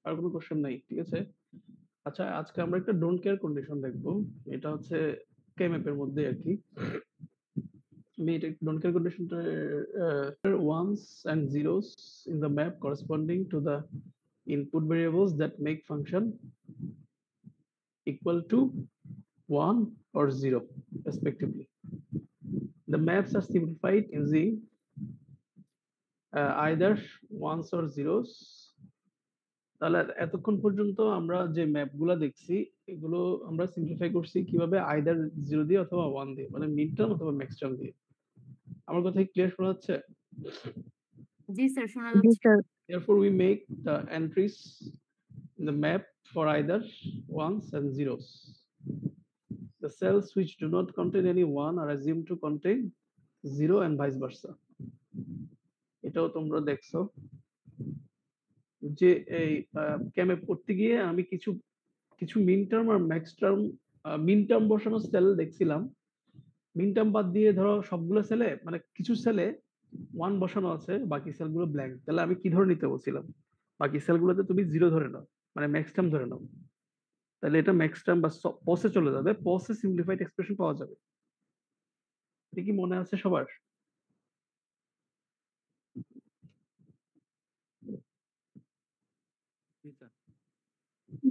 আর কোনো কোশ্চেন নাই, ঠিক আছে? আচ্ছা, আজকে আমরা একটা ডোন্ট কেয়ার কন্ডিশন দেখবো। এটা হচ্ছে কেএমএফ এর মধ্যে আর কি। আমি এটা ডোন্ট কেয়ার কন্ডিশনটা ones and zeros in the map corresponding to the input variables that make function equal to 1 or 0 respectively. The maps are simplified using either ones or zeros. তাহলে এতক্ষণ পর্যন্ত আমরা যে ম্যাপগুলো দেখছি এগুলো আমরা সিম্পলিফাই করছি কিভাবে, আইদার 0 দিয়ে অথবা 1 দিয়ে, মানে মিড টার্ম অথবা ম্যাক্স টার্ম দিয়ে। আমার কথা ক্লিয়ার শোনা যাচ্ছে? জি স্যার, শোনা যাচ্ছে। Therefore we make the entries in the map for either ones and zeros. The cells which do not contain any one are assumed to contain 0 and vice versa. এটাও তোমরা দেখছো যে এই ক্যামে পড়তে গিয়ে আমি কিছু কিছু মিন টার্ম আর ম্যাক্স টার্ম, মিন টার্ম বসানো সেল দেখছিলাম। মিন টার্ম বাদ দিয়ে ধরো সবগুলো সেলে, মানে কিছু সেলে 1 বসানো আছে, বাকি সেলগুলো ব্ল্যাঙ্ক। তাহলে আমি কি ধরে নিতে বলছিলাম, বাকি সেলগুলোতে তুমি 0 ধরে নাও, মানে ম্যাক্স টার্ম ধরে নাও। তাহলে এটা ম্যাক্স টার্ম বা পসে চলে যাবে, পসে সিম্পলিফাইড এক্সপ্রেশন পাওয়া যাবে। এটা কি মনে আছে সবার?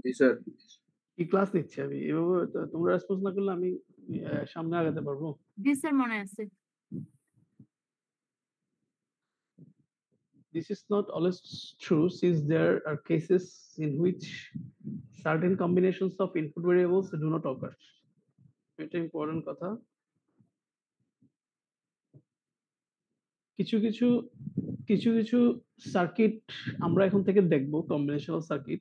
জি স্যার। কি ক্লাস নিচ্ছি আমি এভাবে? তোমরা রেসপন্স না করলে আমি সামনে আগাতে পারবো? জি স্যার, মনে আছে। This is not always true, since there are cases in which certain combinations of input variables do not occur. এটা ইম্পর্টেন্ট কথা। কিছু কিছু কিছু কিছু সার্কিট আমরা এখন থেকে দেখবো, কম্বিনেশনাল সার্কিট,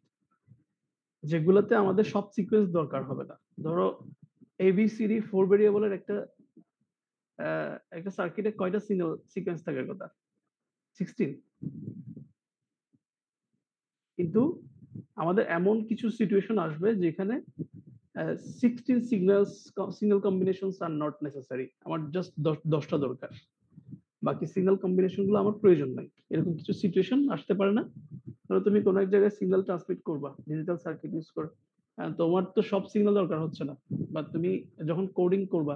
যেগুলোতে আমাদের সব সিকোয়েন্স দরকার হবে না। ধরো এবিসিডি 4 ভেরিয়েবলের একটা সার্কিটে কয়টা সিকোয়েন্স থাকার কথা? 16। কিন্তু আমাদের এমন কিছু সিচুয়েশন আসবে যেখানে 16 single combinations are not necessary, আমার জাস্ট 10টা দরকার, বাকি সিঙ্গেল কম্বিনেশন গুলো আমার প্রয়োজন নাই। এরকম কিছু সিচুয়েশন আসতে পারে না? ধরো তুমি কোনো এক জায়গায় সিগন্যাল ট্রান্সমিট করবা ডিজিটাল সার্কিট ইউজ করে, তোমার তো সব সিগন্যাল দরকার হচ্ছে না, বা তুমি যখন কোডিং করবা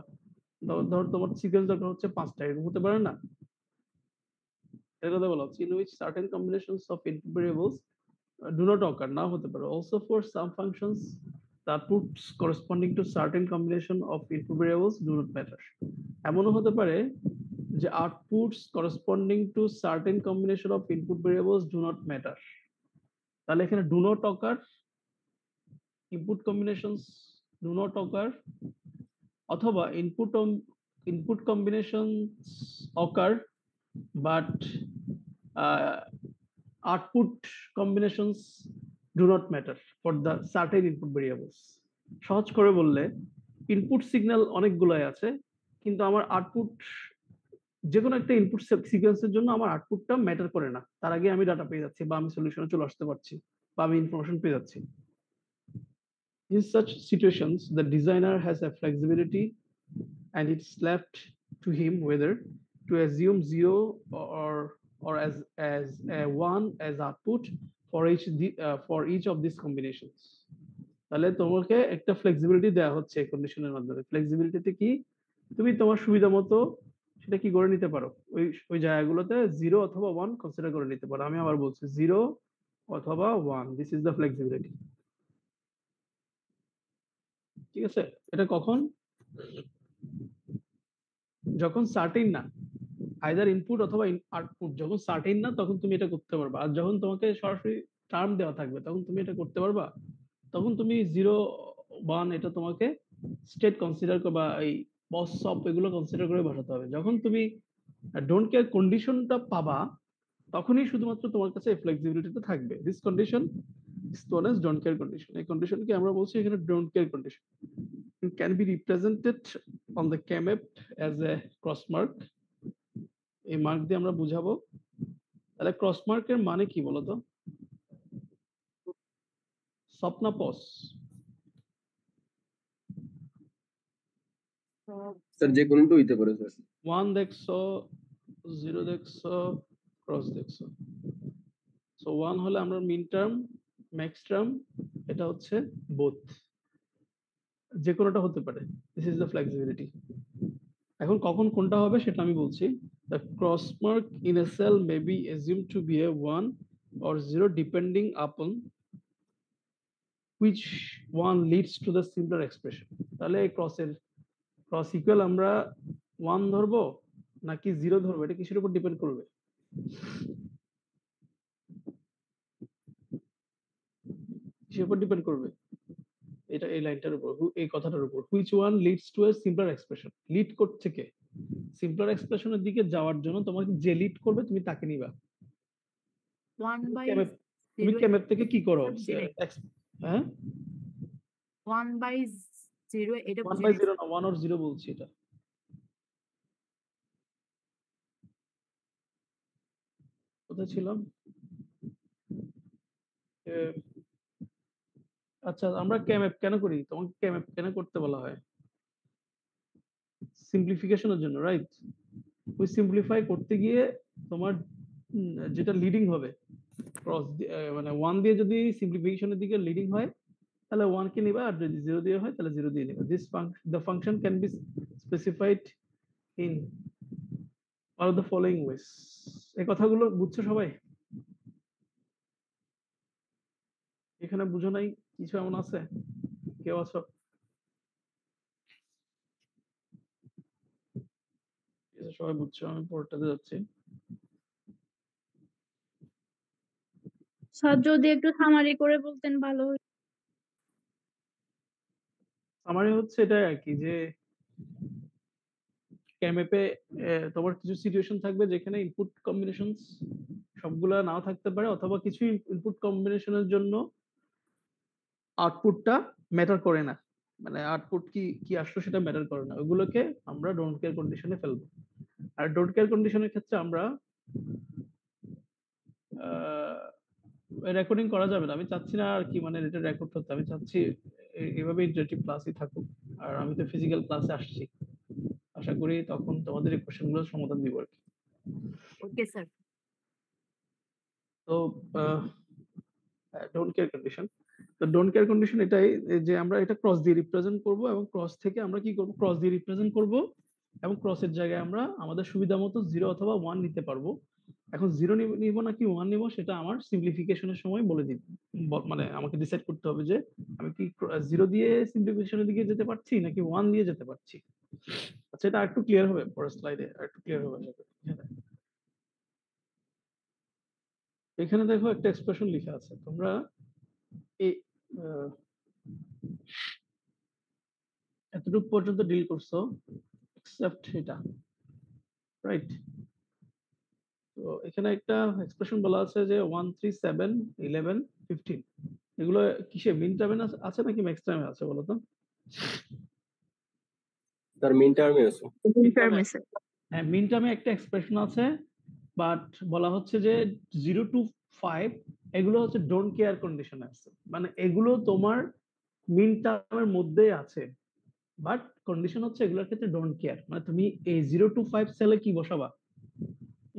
ধর তোমার সিকোয়েন্স দরকার হচ্ছে 5টা, এরকম হতে পারে না? এর কথা বলা হচ্ছে, in which certain combinations of input variables do not occur, না হতে পারে। Also for some functions the outputs corresponding to certain combination of input variables do not matter. এমনও হতে পারে যে outputs corresponding to certain combination of input variables do not matter। তাহলে এখানে do not occur, input combinations do not occur, অথবা input combinations occur but output combinations do not matter for the certain input variables। সহজ করে বললে, input signal অনেকগুলাই আছে, কিন্তু আমার আউটপুট, যে কোনো একটা ইনপুট সিকোয়েন্সের জন্য আমার আউটপুটটা ম্যাটার করে না, তার আগে আমি ডাটা পেয়ে যাচ্ছি, বা আমি সলিউশনে চলে আসতে পারছি, বা আমি ইনফরমেশন পেয়ে যাচ্ছি। In such situations the designer has a flexibility and it's left to him whether to assume 0 or as a 1 as output for each of these combinations। তাহলে তোমাকে একটা ফ্লেক্সিবিলিটি দেওয়া হচ্ছে এই কন্ডিশনের মাধ্যমে। ফ্লেক্সিবিলিটিতে কি, তুমি তোমার সুবিধা মতো সেটা কি করে নিতে পারো, ওই ওই জায়গাগুলোতে 0 অথবা 1 কনসিডার করে নিতে পারো। আমি আবার বলছি 0 অথবা 1, দিস ইজ দ্য ফ্লেক্সিবিলিটি। ঠিক আছে? এটা কখন? যখন সার্টেন না, আইদার ইনপুট অথবা আউটপুট যখন সার্টেন না, তখন তুমি এটা করতে পারবা। আর যখন তোমাকে সরাসরি টার্ম দেওয়া থাকবে তখন তুমি এটা করতে পারবা। তখন তুমি 0 1 এটা তোমাকে স্টেট কনসিডার করবা, এই বস সব এগুলো কনসিডার করে বসাতে হবে। যখন তুমি ডোন্ট কেয়ার কন্ডিশনটা পাবা, তখনই শুধুমাত্র তোমার কাছে ফ্লেক্সিবিলিটিটা থাকবে। This condition is known as don't care condition. এই কন্ডিশনকে আমরা বলছি এখানে don't care condition. It can be represented on the KMAP as a cross mark। এই মার্ক দিয়ে আমরা বুঝাবো। তাহলে ক্রস মার্কের মানে কি বলতো? স্বপ্না পস। স্যার যে কোনোটা হইতে পারে স্যার। 1 দেখছো, 0 দেখছো, ক্রস দেখছো। সো 1 হলে আমরা মিন টার্ম, ম্যাক্স টার্ম, এটা হচ্ছে বোথ, যে কোনোটা হতে পারে। This is the flexibility. এখন কখন কোনটা হবে সেটা আমি বলছি। The cross mark in a cell may be assumed to be a 1 or 0 depending upon which one leads to the simpler expression. তাহলে এই ক্রস ইকুয়াল আমরা 1 ধরবো নাকি 0 ধরবো, এটা কিসের উপর ডিপেন্ড করবে? কিসের উপর ডিপেন্ড করবে? এটা এই লাইনটার উপর, এই কথাটার উপর। which one leads to a simpler expression, lead করছে কে? সিম্পলার এক্সপ্রেশনের দিকে যাওয়ার জন্য তোমাকে যে লিড করবে তুমি তাকে নিবা। 1 by তুমি 0 কেমএপ থেকে কি করো? হ্যাঁ 1 by 0 এটা 1 by 0 না, 1 or 0 বলছি। এটা কোথায় ছিলাম? আচ্ছা, আমরা কেমএপ কেন করি? তোমাকে কেমএপ কেন করতে বলা হয়? সিম্পলিফিকেশনের জন্য, রাইট? ওই সিম্পলিফাই করতে গিয়ে তোমার যেটা লিডিং হবে ক্রস, মানে 1 দিয়ে যদি সিম্পলিফিকেশনের দিকে লিডিং হয় তাহলে 1 কে নিবা, আর যদি 0 দিয়ে হয় তাহলে 0 দিয়ে নিবা। This the function can be specified in all of the following ways. এই কথাগুলো বুঝছো সবাই? এখানে বুঝো নাই কিছু এমন আছে? কেউ আছো? সবাই বুঝছো? আমি পরেরটাতে যাচ্ছি। স্যার যদি একটু সামারি করে বলতেন ভালো হতো। সামারি হচ্ছে এটা আর কি, যে কেমএপে তোমার কিছু সিচুয়েশন থাকবে যেখানে ইনপুট কম্বিনেশনস সবগুলা নাও থাকতে পারে, অথবা কিছু ইনপুট কম্বিনেশনের জন্য আউটপুটটা ম্যাটার করে না, মানে আউটপুট কি কি আসলো সেটা ম্যাটার করে না, ওগুলোকে আমরা ডোন্ট কেয়ার কন্ডিশনে ফেলবো। আর ডোন্ট কেয়ার কন্ডিশনের ক্ষেত্রে আমরা রেকর্ডিং করা যাবে না। আমি চাচ্ছি না আর কি, মানে এটা রেকর্ড করতে, আমি চাচ্ছি এইভাবে ইন্টারেক্টিভ ক্লাসই থাকুক। আর আমি তো ফিজিক্যাল ক্লাসে আসছি, আশা করি তখন তোমাদের এই কোশ্চেনগুলোর সমাধান দিব আর কি। Okay sir. তো ডোন্ট কেয়ার কন্ডিশন, তো ডোন্ট কেয়ার কন্ডিশন এটাই যে আমরা এটা ক্রস দিয়ে রিপ্রেজেন্ট করব, এবং ক্রস থেকে আমরা কি করব? ক্রস দিয়ে রিপ্রেজেন্ট করব, এবং ক্রসের জায়গায় আমরা আমাদের সুবিধা মতো 0 অথবা 1 নিতে পারবো। এখন 0 নিব নাকি 1 নিব সেটা আমার সিম্পলিফিকেশনের সময় বলে দিব, মানে আমাকে ডিসাইড করতে হবে যে আমি কি 0 দিয়ে সিম্পলিফিকেশনের দিকে যেতে পারছি নাকি 1 দিয়ে যেতে পারছি। আচ্ছা, এটা একটু ক্লিয়ার হবে পরের স্লাইডে, একটু ক্লিয়ার হবে আশা করি। এখানে দেখো একটা এক্সপ্রেশন লেখা আছে, তোমরা এই এতটুকু পর্যন্ত ডিল করছো, এক্সেপ্ট এটা, রাইট? তো এখানে একটা এক্সপ্রেশন বলা আছে যে 1 3 7 11 15, এগুলো কিসে মিন টার্মে আছে নাকি ম্যাক্স টার্মে আছে বলো তো? স্যার মিন টার্মে আছে। হ্যাঁ, মিন টার্মে একটা এক্সপ্রেশন আছে, বাট বলা হচ্ছে যে 0 to 5 এগুলো হচ্ছে ডোন্ট কেয়ার কন্ডিশনে আছে, মানে এগুলো তোমার মিন টার্মের মধ্যেই আছে, বাট কন্ডিশন হচ্ছে এগুলোর ক্ষেত্রে ডোন্ট কেয়ার। মানে তুমি এই 0 to 5 সেলে কি বসাবা?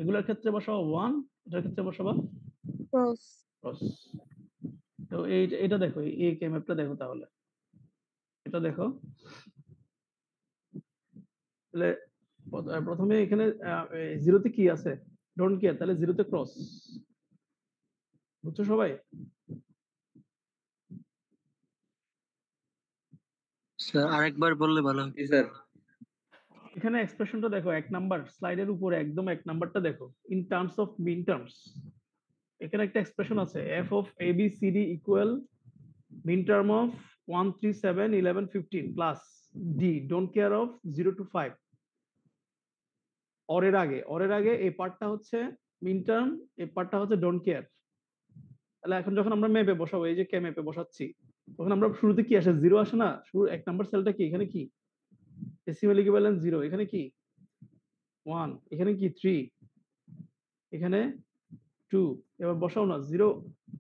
এগুলোর ক্ষেত্রে বসাবা 1, এটার ক্ষেত্রে বসাবা ক্রস। ক্রস। তো এটা দেখো, এই ম্যাপটা দেখো, তাহলে এটা দেখো, তাহলে প্রথমে এখানে 0 তে কি আছে? ডোন্ট কেয়ার, তাহলে 0 তে ক্রস। বুঝছো সবাই? স্যার আরেকবার বললে ভালো হতো। জি স্যার। এখানে এক্সপ্রেশনটা দেখো, 1 নাম্বার স্লাইডের উপরে একদম 1 নাম্বারটা দেখো, in terms of min terms. এখানে একটা এক্সপ্রেশন আছে, f of abcd equal min term of 1 3 7 11 15 plus d don't care of 0 to 5। অরের আগে এই পার্টটা হচ্ছে মিন টার্ম, এই পার্টটা হচ্ছে ডোন্ট কেয়ার। তাহলে এখন যখন আমরা ম্যাপে বসাবো, এই যে কে ম্যাপে বসাচ্ছি, তখন আমরা শুরুতে কি আসে? 0 আসে না? শুরু 1 নাম্বার সেলটা কি? এখানে কি ডেসিমাল ইকুইভ্যালেন্ট 0, এখানে কি 1, এখানে কি 3, এখানে 2। এবার বসাও না 0,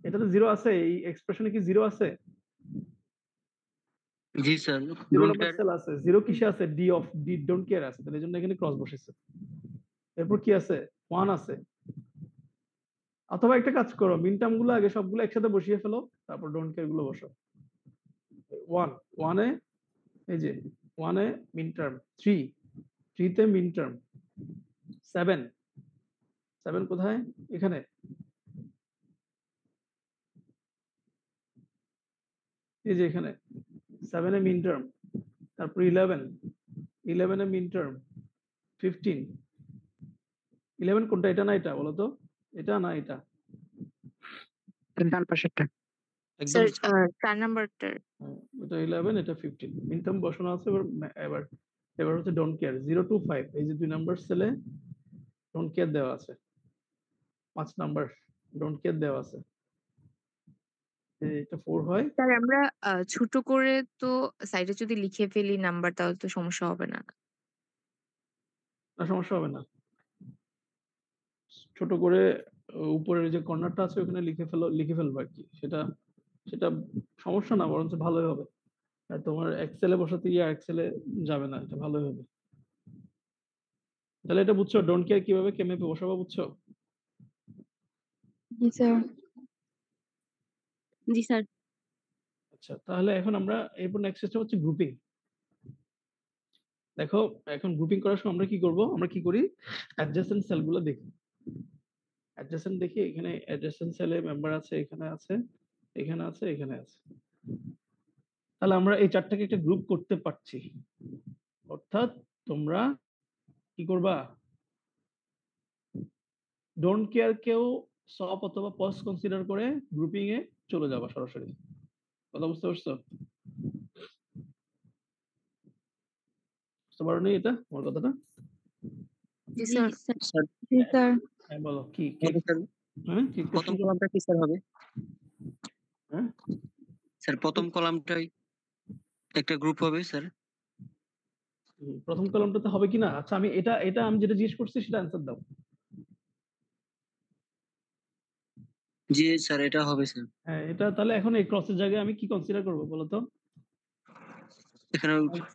এটাতে 0 আছে, এই এক্সপ্রেশনে কি 0 আছে? জি স্যার। 0 নাম্বার সেল আছে, 0 কিসে আছে? ডি ডোন্ট কেয়ার আছে, তাহলে এজন্য এখানে ক্রস বসেছে। এরপর কি আছে? 1 আছে, অথবা একটা কাজ করো, মিন টার্ম গুলো আগে সবগুলো একসাথে বসিয়ে ফেলো, তারপর ডোন্ট কেয়ার গুলো বসাও। 1 এ এই যে 1 এ মিন টার্ম, 3 তে মিন টার্ম, 7 কোথায়? এখানে। এই যে এখানে 7 এ মিন টার্ম, তারপর 11 এ মিন টার্ম, 15। 11 কোনটা, এটা না এটা? বলো তো, এটা না এটা? ডান পাশেরটা। একদম স্যার 4 নাম্বারটার এটা 11, এটা 15 মিন টার্ম বসানো আছে। এবার এবার হচ্ছে ডোন্ট কেয়ার 0 to 5, এই যে 2 নাম্বার সেলে ডোন্ট কেয়ার দেওয়া আছে। 5 নাম্বার ডোন্ট কেয়ার দেওয়া আছে। এটা 4 হয়। স্যার আমরা ছোট করে তো সাইডে যদি লিখে ফেলি নাম্বার তাহলে তো সমস্যা হবে না। না, সমস্যা হবে না। ছোট করে উপরের যে কর্নারটা আছে ওখানে লিখে ফেলবো আর কি। সেটা সেটা সমস্যা না, বরঞ্চ ভালোই হবে। আর তোমার এক্সেলে বসাতে গিয়ে এক্সেলে যাবে না, এটা ভালোই হবে। তাহলে এটা বুঝছো ডোন্ট কেয়ার কিভাবে কেমএপে বসাবো, বুঝছো? জি স্যার। জি স্যার। আচ্ছা, তাহলে এখন আমরা এরপর নেক্সট স্টেপ হচ্ছে গ্রুপিং। দেখো, এখন গ্রুপিং করার সময় আমরা কি করব? আমরা কি করি, অ্যাডজেসেন্ট সেলগুলো দেখি। অ্যাডজেসেন্ট দেখি, এখানে অ্যাডজেসেন্ট সেলে মেম্বার আছে, এখানে আছে, এখানে আছে, এখানে আছে। তাহলে আমরা এই চারটাকে একটা গ্রুপ করতে পারছি। অর্থাৎ তোমরা কি করবা, ডোন্ট কেয়ার কেও সব অথবা পজ কনসিডার করে গ্রুপিং এ চলে যাবা সরাসরি। কথা বুঝতে পারছো? বুঝতে পারোনি এটা আমার কথাটা? জি জি স্যার। স্যার। স্যার জি স্যার। হ্যাঁ বলো, কি হবে স্যার। হ্যাঁ কি প্রথম কোশ্চেন? কলামটা কি স্যার হবে? হ্যাঁ স্যার প্রথম কলামটাই একটা গ্রুপ হবে স্যার। প্রথম কলামটাতে হবে কিনা? আচ্ছা, আমি এটা এটা আমি যেটা জিজ্ঞেস করছি সেটা অ্যান্সার দাও। জি স্যার, এটা হবে স্যার। হ্যাঁ, এটা তাহলে এখন এই ক্রসের জায়গায় আমি কি কনসিডার করব বলো তো? এখানে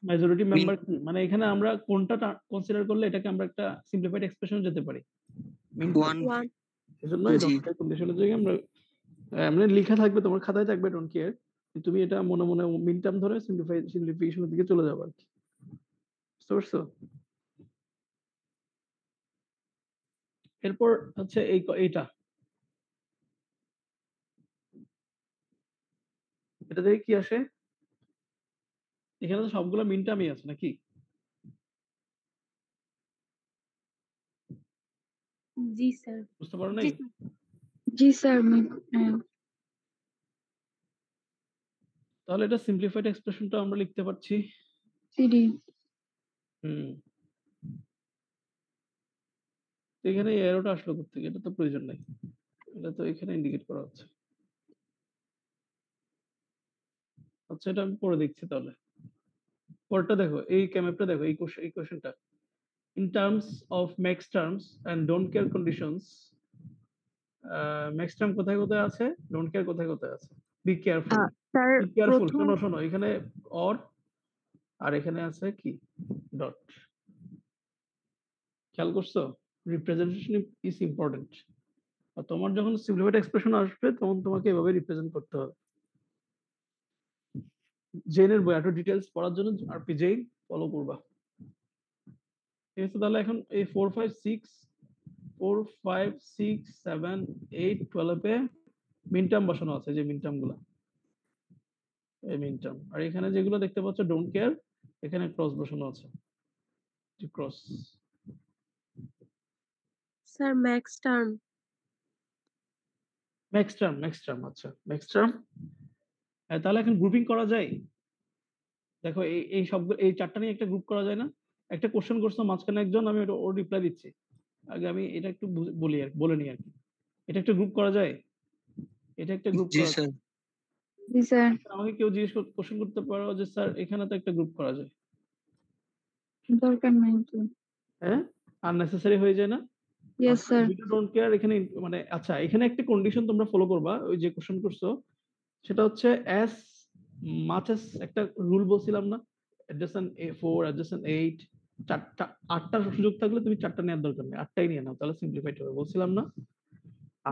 মেজরিটি মিন মেম্বার কি, মানে এখানে আমরা কোনটা কনসিডার করলে এটাকে আমরা একটা সিম্পলিফাইড এক্সপ্রেশন যেতে পারি? মিন টার্ম। 1। এজন্য জি ডোন্ট কেয়ার কন্ডিশনের জায়গায় আমরা মানে লেখা থাকবে, তোমার খাতায় থাকবে ডোন্ট কেয়ার, তুমি এটা মনে মনে মিন টার্ম ধরে সিম্পলিফিকেশনের দিকে চলে যাবে আর কি। বুঝতে পারছো? এরপর হচ্ছে এইটা, এটা দেখে কি আসে? এখানে তো সবগুলো মিন টার্মই আছে নাকি? জি স্যার। বুঝতে পারো নাই? জি স্যার। হ্যাঁ। তাহলে এটা সিম্পলিফাইড এক্সপ্রেশনটা আমরা লিখতে পারছি। সিডি। হুম, এখানে এরোটা আসলো কোথেকে? এটা তো প্রয়োজন নাই, এটা তো এখানে ইন্ডিকেট করা হচ্ছে। আচ্ছা, এটা আমি পরে দেখছি তাহলে। পরেরটা দেখো, এই ক্যামেপটা দেখো, এই কোশ্চেনটা। In terms of max terms and don't care conditions, max term কোথায় কোথায় আছে, don't care কোথায় কোথায় আছে? Be careful, sir be careful। প্রথম শোনো শোনো, এখানে or আর এখানে আছে কি ডট। খেয়াল করছো? Representation is important. আর তোমার যখন সিম্পলিফাইড এক্সপ্রেশন আসবে তখন তোমাকে এভাবে রিপ্রেজেন্ট করতে হবে। জেনের বই আরো ডিটেইলস পড়ার জন্য আরপি জেইন ফলো করবা। ঠিক আছে, তাহলে এখন এই 4 5 6 4 5 6 7 8 12 এ মিন টার্ম বসানো আছে, যে মিন টার্ম গুলা, এই মিন টার্ম। আর এখানে যেগুলো দেখতে পাচ্ছ ডোন্ট কেয়ার, এখানে ক্রস বসানো আছে, cross. Sir max term. Max term, আচ্ছা ম্যাক্স টার্ম। তাহলে এখন গ্রুপিং করা যায়। দেখো এই সবগুলো, এই চারটা নিয়ে একটা গ্রুপ করা যায় না? একটা কোশ্চেন করছো মাঝখানে একজন, আমি ওর রিপ্লাই দিচ্ছি। আগে আমি এটা একটু বলি আর বলে নিই আর কি। এটা একটা গ্রুপ করা যায়, এটা একটা গ্রুপ জি করা যায়। স্যার। জি স্যার। আমাকে কেউ কোশ্চেন করতে পারো যে স্যার এখানে তো একটা গ্রুপ করা যায়। দরকার নাই তো। হ্যাঁ, আননেসেসারি হয়ে যায় না? Yes sir. ডোন্ট কেয়ার এখানে মানে, আচ্ছা এখানে একটা কন্ডিশন তোমরা ফলো করবা, ওই যে কোশ্চেন করছো সেটা হচ্ছে অ্যাজ মাচ অ্যাজ, একটা রুল বলছিলাম না, অ্যাডজেসেন্ট 4 অ্যাডজেসেন্ট 8, চারটা 8টার সুযোগ থাকলে তুমি চারটা নেওয়ার দরকার নেই, 8টাই নিয়ে নাও, তাহলে সিম্পলিফাইড হবে বলছিলাম না?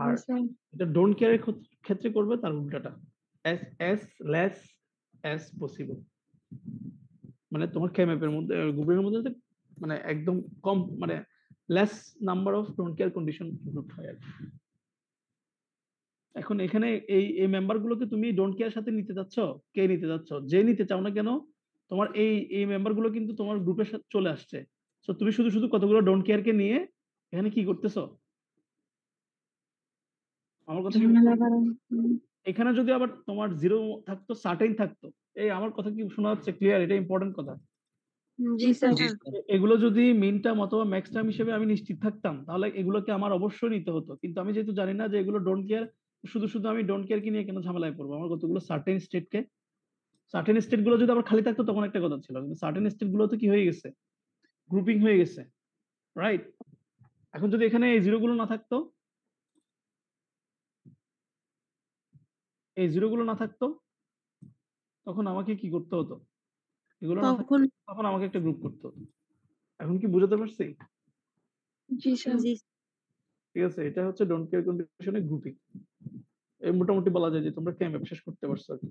আর Yes, sir. এটা ডোন্ট কেয়ারের ক্ষেত্রে করবে তার উল্টাটা, as less as possible। মানে তোমার কেএমএফ এর মধ্যে গ্রুপের মধ্যে যাতে মানে একদম কম মানে less number of don't care condition include হয় আর কি। এখন এখানে এই মেম্বার গুলোকে তুমি ডোন্ট কেয়ার সাথে নিতে যাচ্ছ, কে নিতে যাচ্ছ, যে নিতে চাও না কেন, তোমার এই মেম্বার গুলো কিন্তু তোমার গ্রুপের সাথে চলে আসছে। সো তুমি শুধু শুধু কতগুলো ডোন্ট কেয়ার কে নিয়ে এখানে কি করতেছো? আমার কথা কি ঝামেলা বাড়ানো। এখানে যদি আবার তোমার জিরো থাকতো, সার্টেন থাকতো, এই আমার কথা কি শোনা যাচ্ছে ক্লিয়ার? এটা ইম্পর্টেন্ট কথা। জি স্যার। জি স্যার। এগুলো যদি মিন টার্ম অথবা ম্যাক্স টার্ম হিসেবে আমি নিশ্চিত থাকতাম তাহলে এগুলোকে আমার অবশ্যই নিতে হতো, কিন্তু আমি যেহেতু জানি না যে এগুলো ডোন্ট কেয়ার, শুধু শুধু আমি ডোন্ট কেয়ার কি নিয়ে কেন ঝামেলায় পড়বো? আমার কতগুলো সার্টেন স্টেট গুলো যদি আবার খালি থাকতো তখন একটা কথা ছিল, কিন্তু সার্টেন স্টেট গুলো তো কি হয়ে গেছে, গ্রুপিং হয়ে গেছে, রাইট? এখন যদি এখানে এই জিরো গুলো না থাকতো, এই জিরো গুলো না থাকতো, তখন আমাকে কি করতে হতো? এগুলো না থাকতো, তখন আমাকে একটা গ্রুপ করতে হতো। এখন কি বুঝাতে পারছি? জি স্যার। ঠিক আছে, এটা হচ্ছে ডোন্ট কেয়ার কন্ডিশনে গ্রুপিং। এই মোটামুটি বলা যায় যে তোমরা কেএমএফ শেষ করতে পারছো আর কি।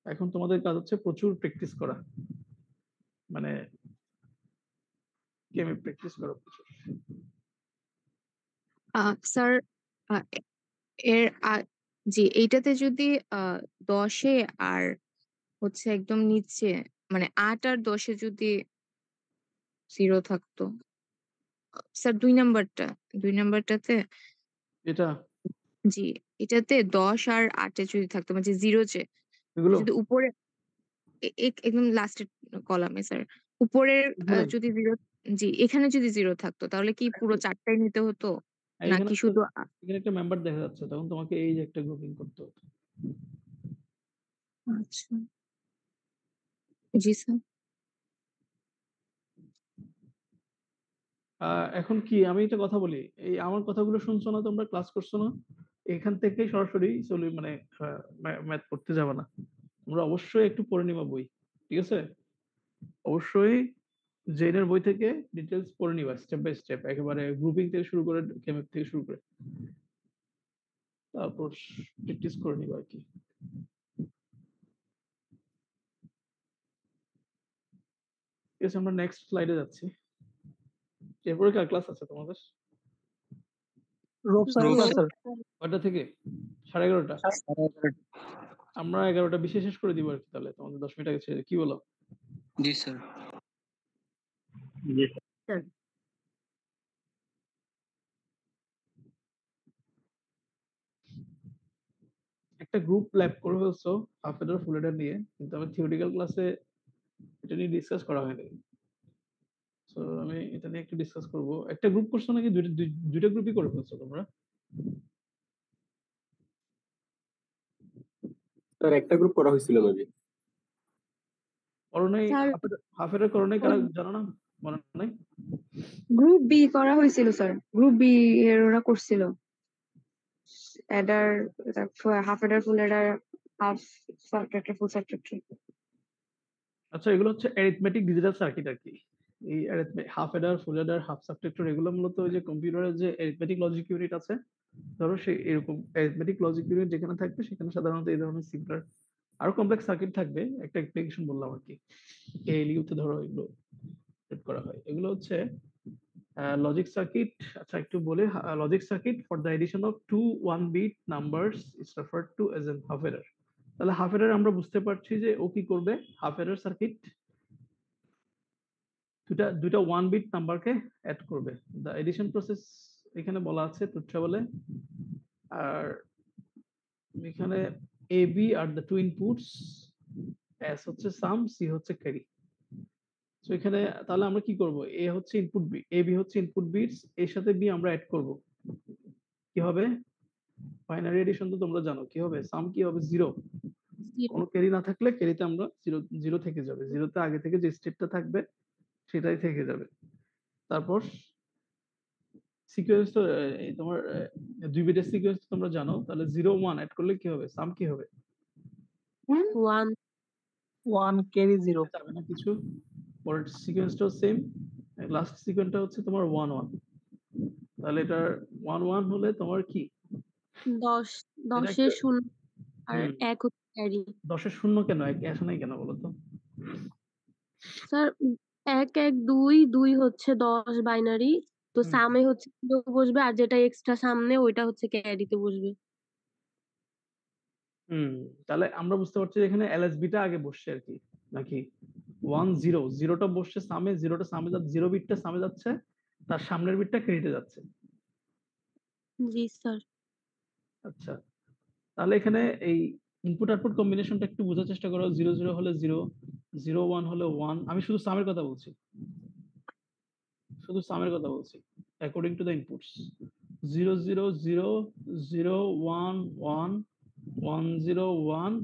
এখন তোমাদের কাজ হচ্ছে প্রচুর প্র্যাকটিস করা, মানে কেএমএফ প্র্যাকটিস করা প্রচুর। স্যার এর জি এইটাতে যদি 10-এ আর হচ্ছে একদম নিচে মানে 8 আর 10-এ যদি 0 থাকতো, স্যার 2 নাম্বারটাতে এটা জি এটাতে 10 আর 8-এ যদি থাকতো মানে 0 যে এগুলো যদি উপরে একদম লাস্টের কলামে স্যার উপরের এখানে যদি 0 জি এখানে যদি 0 থাকতো তাহলে কি পুরো 4টাই নিতে হতো এখানে নাকি শুধু এখানে একটা মেম্বার দেখা যাচ্ছে, তখন তোমাকে এই যে একটা গ্রুপিং করতে হতো। আচ্ছা জি স্যার। এখন কি আমি একটা কথা বলি, এই আমার কথাগুলো শুনছো না তোমরা, ক্লাস করছো না? এখান থেকে সরাসরি চলে মানে ম্যাথ করতে যাবে না, তোমরা অবশ্যই একটু পড়ে নিবা বই, ঠিক আছে? অবশ্যই জেনের বই থেকে ডিটেলস পড়ে নিবা স্টেপ বাই স্টেপ, একেবারে গ্রুপিং থেকে শুরু করে কেএমএফ থেকে শুরু করে, তারপর প্র্যাকটিস করে নিবা আর কি। ঠিক আছে, আমরা নেক্সট স্লাইডে যাচ্ছি। এরপরে কার ক্লাস আছে তোমাদের? রূপ স্যার। কয়টা থেকে? 11:30? 11:30। আমরা 11:20 শেষ করে দিব আর কি, তাহলে তোমাদের 10 মিনিট আগে ছেড়ে, কি বলো? জি স্যার। একটা গ্রুপ ল্যাব করে ফেলছো হাফ এডার ফুল এডার নিয়ে, কিন্তু আমার থিওরিটিক্যাল ক্লাসে এটা নিয়ে ডিসকাস করা হয়নি। সো আমি এটা নিয়ে একটু ডিসকাস করব। একটা গ্রুপ করছো নাকি দুইটা গ্রুপই করে ফেলছো তোমরা? স্যার একটা গ্রুপ করা হয়েছিল মেবি। করো নাই? স্যার হাফ এডার করো নাই, কারা জানো না? মনে নাই? গ্রুপ বি করা হয়েছিল স্যার, গ্রুপ বি এর ওরা করছিল এডার, হাফ এডার, ফুল এডার, হাফ সাবট্রাক্টর, ফুল সাবট্রাক্টর। আচ্ছা, এগুলো হচ্ছে অ্যারিথমেটিক ডিজিটাল সার্কিট আর কি। এই হাফ এডার, ফুল এডার, হাফ সাবট্রাক্টর এগুলো মূলত ওই যে কম্পিউটারের যে অ্যারিথমেটিক লজিক ইউনিট আছে, ধরো সেই এরকম অ্যারিথমেটিক লজিক ইউনিট যেখানে থাকবে সেখানে সাধারণত এই ধরনের সিম্পলার আরো কমপ্লেক্স সার্কিট থাকবে। একটা অ্যাপ্লিকেশন বললাম আর কি, এএলইউ তে ধরো এগুলো সেট করা হয়। এগুলো হচ্ছে লজিক সার্কিট। আচ্ছা একটু বলে, logic circuit for the addition of two 1-bit numbers is referred to as an half adder. তাহলে হাফ এডার আমরা বুঝতে পারছি যে ও কি করবে, হাফ এডার সার্কিট দুটা 1-bit নাম্বারকে অ্যাড করবে। দ্য এডিশন প্রসেস এখানে বলা আছে ট্রুথ টেবলে, আর এখানে এ বি আর দ্য টু ইনপুটস, এস হচ্ছে সাম, সি হচ্ছে ক্যারি। তো এখানে তাহলে আমরা কি করব, এ হচ্ছে ইনপুট বিট, এ বি হচ্ছে ইনপুট বিটস, এর সাথে বি আমরা অ্যাড করব, কি হবে বাইনারি এডিশন তো তোমরা জানো কি হবে, সাম কি হবে 0, কোনো ক্যারি না থাকলে ক্যারিতে আমরা 0 0 থেকে যাবে, 0তে আগে থেকে যে স্টেটটা থাকবে সেটাই থেকে যাবে। তারপর সিকোয়েন্স তো তোমার 2 বিটের সিকোয়েন্স তোমরা জানো, তাহলে 0 1 অ্যাড করলে কি হবে, সাম কি হবে 1 carry 0 যাবে না কিছু। পরের সিকোয়েন্সটাও সেম, লাস্ট সিকোয়েন্সটা হচ্ছে তোমার 1 1, তাহলে এটার 1 1 হলে তোমার কি 10 এটা 10 একটা এর 0 আর হুম 1 হচ্ছে ক্যারি। 10 এর শূন্য কেন আসে নাই কেন বলো তো? স্যার 1 1 2 2 হচ্ছে 10 বাইনারি, তো হুম সামে হচ্ছে 0 বসবে আর যেটা এক্সট্রা সামনে ওইটা হচ্ছে ক্যারিতে বসবে। হুম তাহলে আমরা বুঝতে পারছি যে এখানে এলএসবি টা আগে বসছে আর কি, নাকি 1 0 জিরোটা বসছে সামে, জিরোটা সামে যাচ্ছে, জিরো বিটটা সামে যাচ্ছে, তার সামনের বিটটা ক্রেডিটে যাচ্ছে। জি স্যার। আচ্ছা, তাহলে এখানে এই ইনপুট আউটপুট কম্বিনেশনটা একটু বোঝার চেষ্টা করো। 0 0 হলে 0, 0 1 হলে 1। আমি শুধু সামের কথা বলছি, শুধু সামের কথা বলছি অ্যাকর্ডিং টু দ্য ইনপুটস। 0 0 0 0 1 1 1 0 1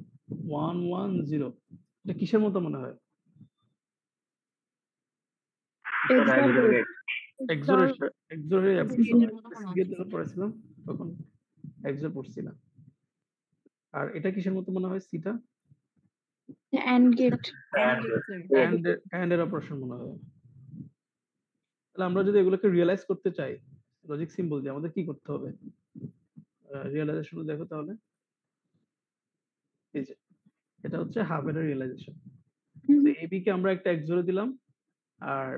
1 1 0। এটা কিসের মতো মনে হয়? এক্সোর এক্সোর পড়েছিলাম তখন, এক্সোর পড়ছি না। আর এটা কিসের মতো মনে হয়? সিটা এন্ড গেট। এন্ড এর অপারেশন মনে হয়। তাহলে আমরা যদি এগুলোকে রিয়েলাইজ করতে চাই, লজিক সিম্বল দিয়ে আমাদের কি করতে হবে? রিয়েলাইজেশন দেখো তাহলে, এই যে এটা হচ্ছে হাফ এডার রিয়েলাইজেশন। তো এবি কে আমরা একটা এক্স ধরে দিলাম, আর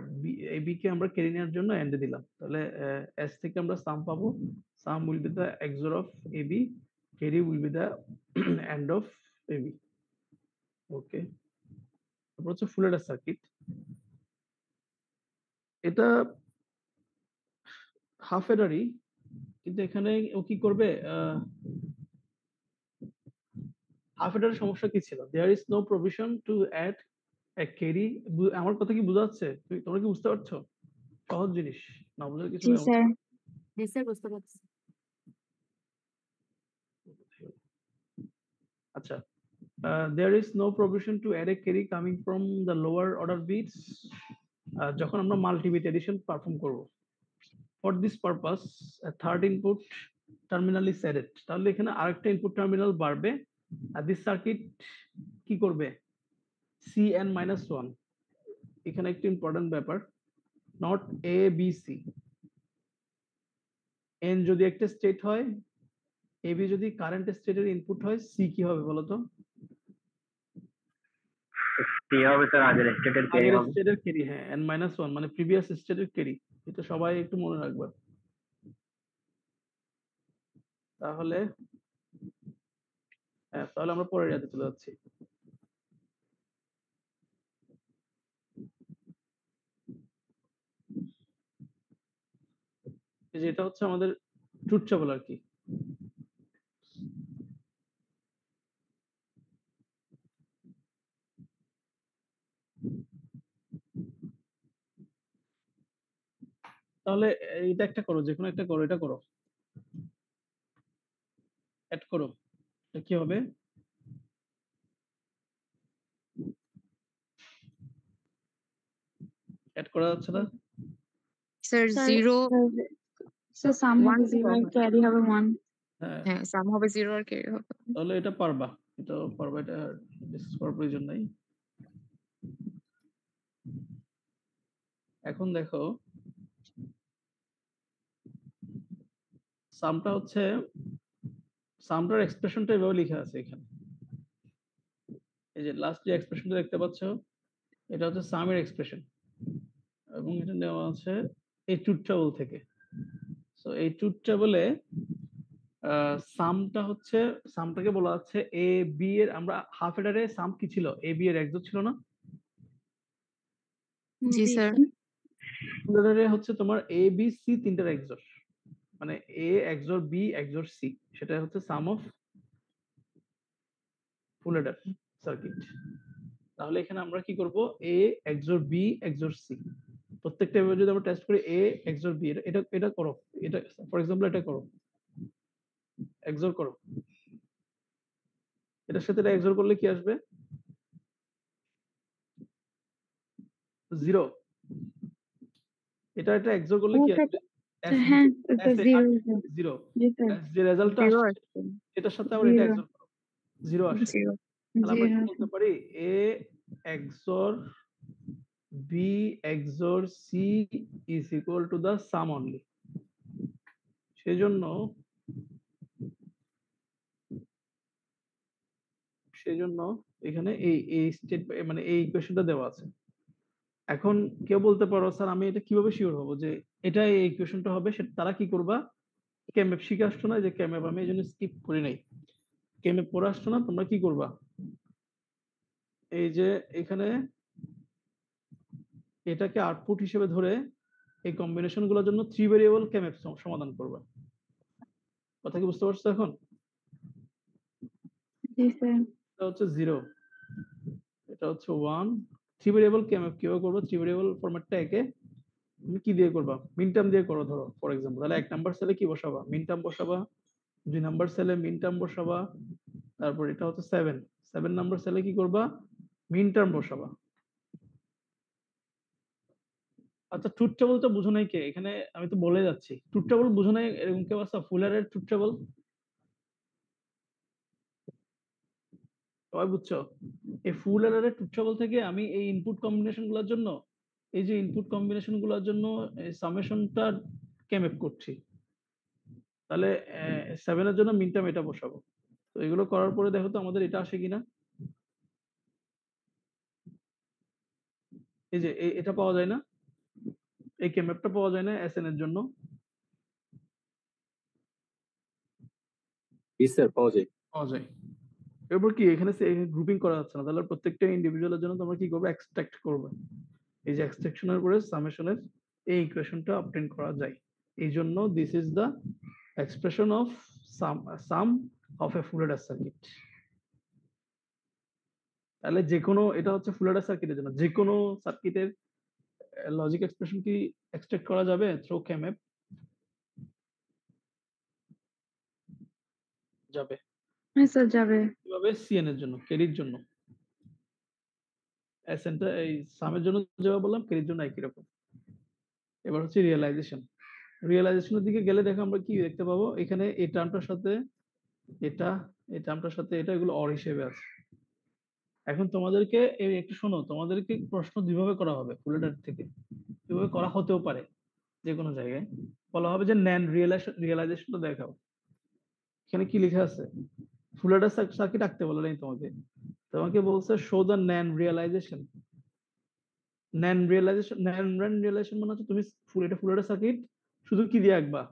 এবি কে আমরা ক্যারি নেওয়ার জন্য এন্ডে দিলাম। তাহলে এস থেকে আমরা সাম পাবো, sum will be the XOR of AB, carry will be the AND of AB. Okay, তারপর হচ্ছে ফুল এডার সার্কিট। এটা হাফ এডারই, কিন্তু এখানে ও কি করবে? হাফ এডারের সমস্যা কি ছিল? There is no provision to add a carry. আমার কথা কি বোঝা যাচ্ছে? তোমরা কি বুঝতে পারছো? সহজ জিনিস, না বোঝার কিছু জি নেই। স্যার। জি স্যার, বুঝতে পারছি। আচ্ছা, there is no provision to add a carry coming from the lower order bits যখন আমরা মাল্টি বিট এডিশন পারফর্ম করব। for this purpose a third input terminal is added। তাহলে এখানে আরেকটা ইনপুট টার্মিনাল বাড়বে, আর দিস সার্কিট কি করবে? cn-1। এখানে একটা ইম্পর্টেন্ট ব্যাপার, not A B C. N যদি একটা স্টেট হয়, এ বি যদি কারেন্ট স্টেটের ইনপুট হয়, সি কি হবে বলো তো? সি হবে স্যার আগের স্টেটের ক্যারি আগের হবে। স্টেটের ক্যারি, হ্যাঁ, n-1 মানে প্রিভিয়াস স্টেটের ক্যারি। এটা সবাই একটু মনে রাখবে। তাহলে হ্যাঁ, তাহলে আমরা পরের ইয়াতে চলে যাচ্ছি। এই যে এটা হচ্ছে আমাদের ট্রুথ টেবল আর কি। তাহলে এটা একটা করো, যে কোনো একটা করো, এটা করো, অ্যাড করো। এটা কি হবে? অ্যাড করা যাচ্ছে না? স্যার স্যার 0 স্যার সাম 1 হবে 0 0 আর হবে। ক্যারি হবে 1। হ্যাঁ, হ্যাঁ, সাম হবে 0 আর ক্যারি হবে। তাহলে এটা পারবা, এটা পারবা, এটা ডিসকাস করার প্রয়োজন নাই। এখন দেখো, সামটা হচ্ছে, সামটার এক্সপ্রেশনটা এভাবে লেখা আছে এখানে। এই যে লাস্ট যে এক্সপ্রেশনটা দেখতে পাচ্ছ, এটা হচ্ছে সামের এক্সপ্রেশন, এবং এটা নেওয়া আছে এই ট্রুথ টেবল থেকে। সো এই ট্রুথ টেবলে সামটা হচ্ছে, সামটাকে বলা হচ্ছে এ বি এর। আমরা হাফ এডারে সাম কি ছিল? এ বি এর এক্সর ছিল না? জি স্যার। এডারে হচ্ছে তোমার এ বি সি তিনটার এক্সর, মানে এ এক্সর বি এক্সর সি, সেটা হচ্ছে সাম অফ ফুল এডার সার্কিট। তাহলে এখানে আমরা কি করব? এ এক্সর বি এক্সর সি, প্রত্যেকটা এভাবে যদি আমরা টেস্ট করি, এ এক্সর বি, এটা এটা করো, এটা ফর এক্সাম্পল এটা করো, এক্সর করো, এটার সাথে এটা এক্সর করলে কি আসবে? 0। এটা এটা এক্সর করলে কি আসবে? হ্যাঁ এটা 0 0। জি স্যার। যে রেজাল্টটা 0 আসছে আসছে। এটার সাথে আমরা এটা 0 এক্সর করব, 0 আসে। 0 তাহলে আমরা কি 0 বলতে পারি? A XOR B XOR C is equal to the sum only. সেজন্য সেই জন্য এখানে এই স্টেট মানে এই ইকুয়েশনটা দেওয়া আছে। এখন কেউ বলতে পারো স্যার আমি এটা কিভাবে শিওর হব যে এটা এই ইকুয়েশনটা হবে, সেটা তারা কি করবা, কেএমএফ শিখে আসছো না, যে কেএমএফ আমি এই জন্য স্কিপ করি নাই, কেএমএফ পড়ে আসছো না, তোমরা কি করবা, এই যে এখানে এটাকে আউটপুট হিসেবে ধরে এই কম্বিনেশন গুলোর জন্য 3 ভেরিয়েবল কেএমএফ সমাধান করবা। কথা কি বুঝতে পারছো এখন? জি স্যার। এটা হচ্ছে 0, এটা হচ্ছে 1। 3 ভেরিয়েবল কেএমএফ কিভাবে করবো, 3 ভেরিয়েবল ফরম্যাটটা একে তুমি কি দিয়ে করবা, মিন টার্ম দিয়ে করো ধরো ফর এক্সাম্পল। তাহলে 1 নাম্বার সেলে কি বসাবা, মিন টার্ম বসাবা। 2 নাম্বার সেলে মিন টার্ম বসাবা। তারপর এটা হচ্ছে 7 নাম্বার সেলে কি করবা, মিন টার্ম বসাবা। আচ্ছা ট্রুথ টেবল তো বুঝো নাই কে এখানে, আমি তো বলে যাচ্ছি ট্রুথ টেবল বুঝো নাই এরকম কেউ আছে? ফুলারের ট্রুথ টেবল সবাই বুঝছো? এই ফুল এররের ট্রুথ টেবল থেকে আমি এই ইনপুট কম্বিনেশন গুলোর জন্য, এই যে ইনপুট কম্বিনেশন গুলোর জন্য সামেশনটা কেএমএফ করছি। তাহলে 7 এর জন্য মিন টার্ম এটা বসাবো। তো এগুলো করার পরে দেখো তো আমাদের এটা আসে কিনা। এই যে এটা পাওয়া যায় না, এই কেএমএফটা পাওয়া যায় না এসএন এর জন্য। স্যার পাওয়া যায়। পাওয়া যায়। এরপর কি এখানে গ্রুপিং করা যাচ্ছে না, তাহলে প্রত্যেকটা ইন্ডিভিজুয়ালের জন্য তোমরা কি করবে, এক্সট্রাক্ট করবে। এই যে এক্সট্রাকশনের পরে সামেশনের এই ইকুয়েশনটা অবটেইন করা যায়। এই জন্য this is the expression of some of A full adder circuit. তাহলে যে কোনো, এটা হচ্ছে ফুল অ্যাডার সার্কিটের জন্য যে কোনো সার্কিটের লজিক এক্সপ্রেশন কি এক্সট্রাক্ট করা যাবে থ্রু কেএমএফ? যাবে। হ্যাঁ স্যার যাবে। কিভাবে? সিএন এর জন্য, ক্যারির জন্য। এসএনটা এই সামের জন্য যেভাবে বললাম, ক্যারির জন্য একই রকম। এবার হচ্ছে রিয়েলাইজেশন। রিয়েলাইজেশনের দিকে গেলে দেখো আমরা কি দেখতে পাবো, এখানে এই টার্মটার সাথে এটা, এই টার্মটার সাথে এটা, এগুলো অর হিসেবে আছে। এখন তোমাদেরকে একটু শোনো, তোমাদেরকে প্রশ্ন দুইভাবে করা হবে ফুল অ্যাডার থেকে, দুইভাবে করা হতেও পারে। যে কোনো জায়গায় বলা হবে যে ন্যান রিয়েলাইজেশনটা দেখাও। এখানে কি লেখা আছে, ফুল অ্যাডার সার্কিট আঁকতে বলে নাই তোমাকে, তোমাকে বলছে show the NAND realisation. NAND realisation মানে হচ্ছে তুমি ফুল অ্যাডার সার্কিট শুধু কি দিয়ে আঁকবা,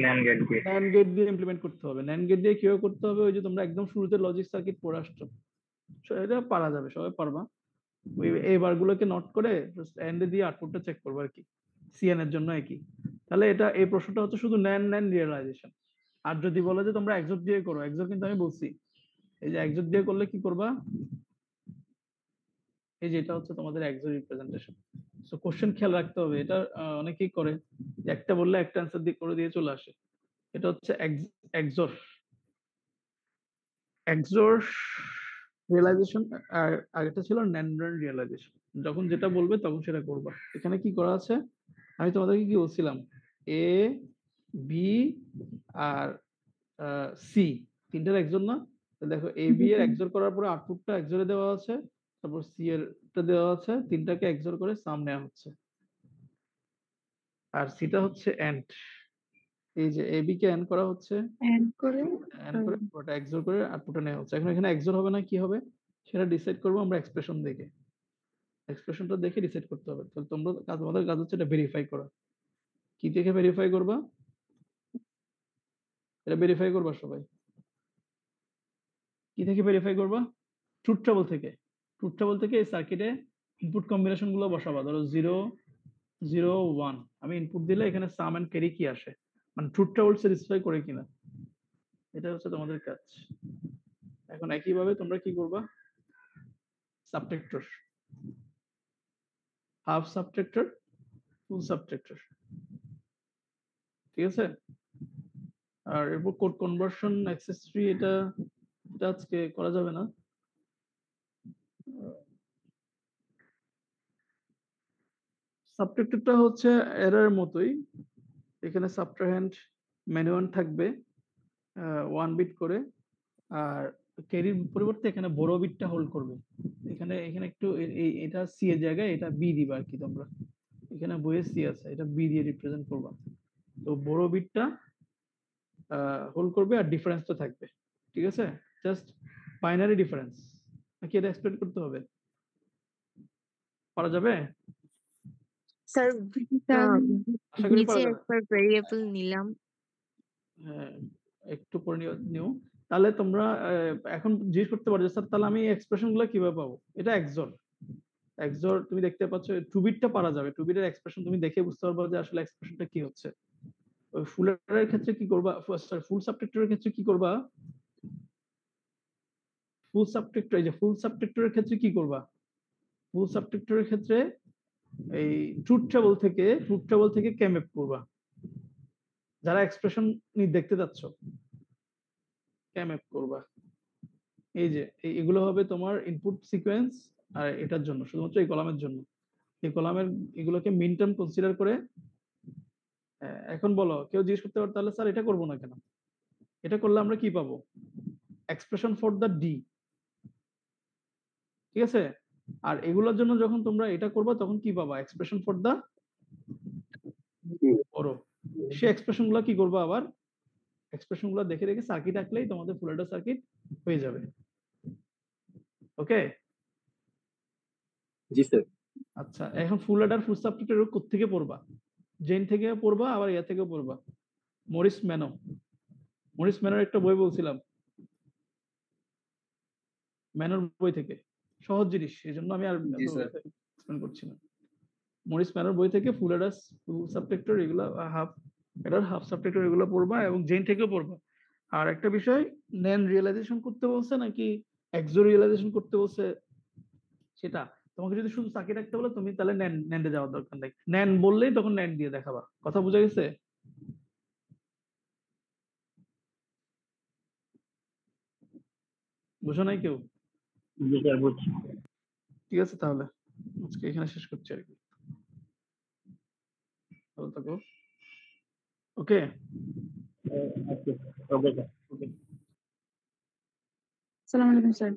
NAND গেট দিয়ে। NAND গেট দিয়ে ইমপ্লিমেন্ট করতে হবে। NAND গেট দিয়ে কিভাবে করতে হবে, ওই যে তোমরা একদম শুরুতে লজিক সার্কিট পড়ে আসছো, এটা পারা যাবে, সবাই পারবা। এই বারগুলোকে নোট করে জাস্ট এন্ডে দিয়ে আউটপুটটা চেক করবে আর কি, সিএন এর জন্য একই। তাহলে এটা এই প্রশ্নটা হচ্ছে শুধু NAND রিয়েলাইজেশন। আর যদি বলে যে তোমরা এক্সর দিয়ে করো, এক্সর কিন্তু আমি বলছি, এই যে এক্সর দিয়ে করলে কি করবা, এই যে এটা হচ্ছে তোমাদের এক্সর রিপ্রেজেন্টেশন। সো কোশ্চেন খেয়াল রাখতে হবে, এটা অনেকেই করে যে একটা বললে একটা অ্যান্সার দিয়ে করে দিয়ে চলে আসে। এটা হচ্ছে এক্সর রিয়েলাইজেশন, আর আগেটা ছিল NAND রিয়েলাইজেশন। যখন যেটা বলবে তখন সেটা করবা। এখানে কি করা আছে, আমি তোমাদেরকে কি বলছিলাম, এ বি আর সি তিনটার এক্সর না? দেখো এ বি এর এক্সর করার পরে আউটপুটটা এক্সরে দেওয়া আছে, তারপর সি এরটা দেওয়া আছে, তিনটাকে এক্সর করে সাম নেওয়া হচ্ছে, আর সিটা হচ্ছে এন্ড। এই যে এ বি কে এন্ড করা হচ্ছে, এন্ড করে এন্ড করে ওটা এক্সর করে আউটপুটে নেওয়া হচ্ছে। এখন এখানে এক্সর হবে না কি হবে সেটা ডিসাইড করবো আমরা এক্সপ্রেশন দেখে। এক্সপ্রেশনটা দেখে ডিসাইড করতে হবে। তাহলে তোমাদের কাজ হচ্ছে এটা ভেরিফাই করা। কি দেখে ভেরিফাই করবা, এটা ভেরিফাই করবা সবাই, কি থেকে ভেরিফাই করবা, ট্রুথ টেবল থেকে। ট্রুথ টেবল থেকে এই সার্কিটে ইনপুট কম্বিনেশন গুলো বসাবা। ধরো 0 0 1, আমি ইনপুট দিলে এখানে সাম এন্ড ক্যারি কি আসে, মানে ট্রুথ টেবল স্যাটিসফাই করে কিনা, এটা হচ্ছে তোমাদের কাজ। এখন একইভাবে তোমরা কি করবা, সাবট্রাক্টর, হাফ সাবট্রাক্টর, ফুল সাবট্রাক্টর, ঠিক আছে? আর এরপর কোড কনভার্সন অ্যাক্সেস ট্রি, এটা আজকে করা যাবে না। সাবট্রাক্টরটা হচ্ছে এরর মতোই, এখানে সাবট্রাহেন্ড ম্যানুয়াল থাকবে 1 বিট করে, আর ক্যারির পরিবর্তে এখানে বড় বিটটা হোল্ড করবে। এখানে একটু এটা সি এর জায়গায় এটা বি দিবা আর কি, তোমরা এখানে বইয়ে সি আছে, এটা বি দিয়ে রিপ্রেজেন্ট করবা। তো বড় বিটটা হোল্ড করবে আর ডিফারেন্সটা থাকবে, ঠিক ঠিক আছে, জাস্ট বাইনারি ডিফারেন্স, নাকি এটা এক্সপ্লেন করতে হবে? পারা যাবে? স্যার স্যার আশা করি নিচে পারা যাবে। একবার ভেরিয়েবল নিলাম। হ্যাঁ, একটু পরে নিও। তাহলে তোমরা এখন জিজ্ঞেস করতে পারো যে স্যার তাহলে আমি এক্সপ্রেশন গুলো কিভাবে পাবো? এটা এক্সর তুমি দেখতে পাচ্ছ, টু বিটটা পারা যাবে। টু বিটের এক্সপ্রেশন তুমি দেখে বুঝতে পারবে যে আসলে এক্সপ্রেশনটা কি হচ্ছে। ওই ফুল অ্যাডারের ক্ষেত্রে কি করবা, সরি ফুল সাবট্রাক্টরের ক্ষেত্রে কি করবা? ফুল সাবট্রাক্টর, এই যে ফুল সাবট্রাক্টরের ক্ষেত্রে কি করবা? ফুল সাবট্রাক্টরের ক্ষেত্রে এই ট্রুথ টেবল থেকে কেম্যাপ করবা। যারা এক্সপ্রেশন দেখতে যাচ্ছ কেম্যাপ করবা। এই যে এগুলো হবে তোমার ইনপুট সিকোয়েন্স, আর এটার জন্য শুধুমাত্র এই কলামের জন্য, এই কলামের এগুলোকে মিন টার্ম কনসিডার করে। এখন বলো, কেউ জিজ্ঞেস করতে পারে তাহলে স্যার এটা করবো না কেন? এটা করলে আমরা কি পাবো? এক্সপ্রেশন ফর দ্য ডি, ঠিক আছে? আর এগুলোর জন্য যখন তোমরা এটা করবা তখন কি পাবা? Expression for the Oro. Say expression গুলো কি করবা? আবার এক্সপ্রেশন গুলো দেখে দেখে সার্কিট আঁকলেই তোমাদের ফুল অ্যাডার সার্কিট হয়ে যাবে। ওকে? জি স্যার। আচ্ছা, এখন ফুল অ্যাডার ফুল সাবট্রাক্টর কোত্থেকে পড়বা? জেন থেকে পড়বা, আবার ইয়া থেকে পড়বা। মরিস ম্যানোর একটা বই বলছিলাম, ম্যানোর বই থেকে, সহজ জিনিস, এই জন্য আমি আর এক্সপ্লেন করছি না। মরিস ম্যানোর বই থেকে ফুল অ্যাডার ফুল সাবট্রাক্টর এগুলো, হাফ অ্যাডার হাফ সাবট্রাক্টর এগুলো পড়বা, এবং জেন থেকেও পড়বা। আর একটা বিষয়, ন্যান রিয়েলাইজেশন করতে বলছে নাকি এক্সো রিয়েলাইজেশন করতে বলছে সেটা, তোমাকে যদি শুধু সার্কিট রাখতে বলে তুমি তাহলে ন্যান্ডে যাওয়ার দরকার নেই। ন্যান বললেই তখন ন্যান দিয়ে দেখাবা। কথা বোঝা গেছে? বুঝো নাই কেউ? জি স্যার বুঝছি। ঠিক আছে, তাহলে আজকে এখানে শেষ করছি আর কি। ভালো থাকো। ওকে। Okay sir. আসসালামু আলাইকুম স্যার।